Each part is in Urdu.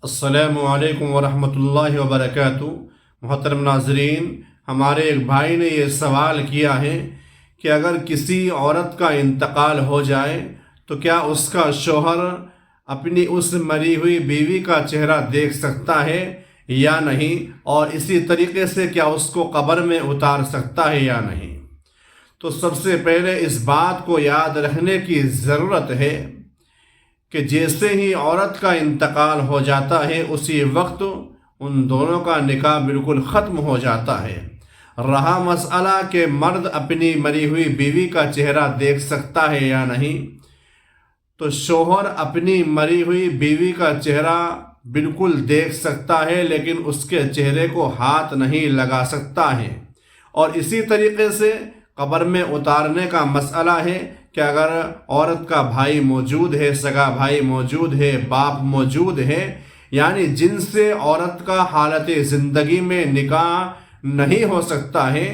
السلام علیکم ورحمۃ اللہ وبرکاتہ۔ محترم ناظرین، ہمارے ایک بھائی نے یہ سوال کیا ہے کہ اگر کسی عورت کا انتقال ہو جائے تو کیا اس کا شوہر اپنی اس مری ہوئی بیوی کا چہرہ دیکھ سکتا ہے یا نہیں، اور اسی طریقے سے کیا اس کو قبر میں اتار سکتا ہے یا نہیں؟ تو سب سے پہلے اس بات کو یاد رکھنے کی ضرورت ہے کہ جیسے ہی عورت کا انتقال ہو جاتا ہے اسی وقت ان دونوں کا نکاح بالکل ختم ہو جاتا ہے۔ رہا مسئلہ کہ مرد اپنی مری ہوئی بیوی کا چہرہ دیکھ سکتا ہے یا نہیں، تو شوہر اپنی مری ہوئی بیوی کا چہرہ بالکل دیکھ سکتا ہے، لیکن اس کے چہرے کو ہاتھ نہیں لگا سکتا ہے۔ اور اسی طریقے سے قبر میں اتارنے کا مسئلہ ہے کہ اگر عورت کا بھائی موجود ہے، سگا بھائی موجود ہے، باپ موجود ہے، یعنی جن سے عورت کا حالت زندگی میں نکاح نہیں ہو سکتا ہے،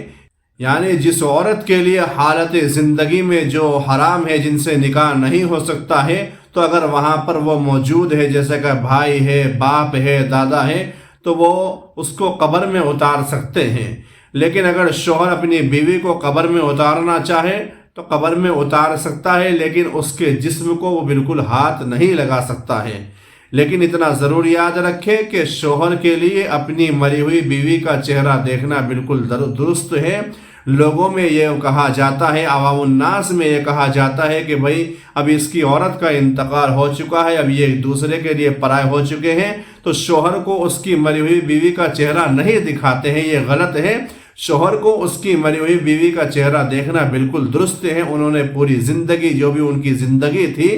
یعنی جس عورت کے لیے حالت زندگی میں جو حرام ہے، جن سے نکاح نہیں ہو سکتا ہے، تو اگر وہاں پر وہ موجود ہے، جیسے کہ بھائی ہے، باپ ہے، دادا ہے، تو وہ اس کو قبر میں اتار سکتے ہیں۔ لیکن اگر شوہر اپنی بیوی کو قبر میں اتارنا چاہے تو قبر میں اتار سکتا ہے، لیکن اس کے جسم کو وہ بالکل ہاتھ نہیں لگا سکتا ہے۔ لیکن اتنا ضرور یاد رکھے کہ شوہر کے لیے اپنی مری ہوئی بیوی کا چہرہ دیکھنا بالکل درست ہے۔ لوگوں میں یہ کہا جاتا ہے، عوام الناس میں یہ کہا جاتا ہے کہ بھائی اب اس کی عورت کا انتقال ہو چکا ہے، اب یہ ایک دوسرے کے لیے پرائے ہو چکے ہیں، تو شوہر کو اس کی مری ہوئی بیوی کا چہرہ نہیں دکھاتے ہیں۔ یہ غلط ہے۔ شوہر کو اس کی مری ہوئی بیوی کا چہرہ دیکھنا بالکل درست ہے۔ انہوں نے پوری زندگی، جو بھی ان کی زندگی تھی،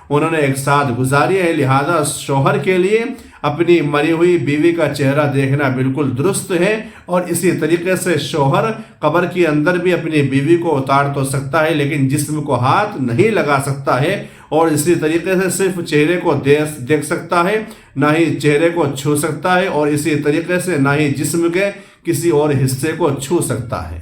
انہوں نے ایک ساتھ گزاری ہے، لہذا شوہر کے لیے اپنی مری ہوئی بیوی کا چہرہ دیکھنا بالکل درست ہے۔ اور اسی طریقے سے شوہر قبر کے اندر بھی اپنی بیوی کو اتار تو سکتا ہے، لیکن جسم کو ہاتھ نہیں لگا سکتا ہے، اور اسی طریقے سے صرف چہرے کو دیکھ سکتا ہے، نہ ہی چہرے کو چھو سکتا ہے، اور اسی طریقے سے نہ ہی جسم کے کسی اور حصے کو چھو سکتا ہے۔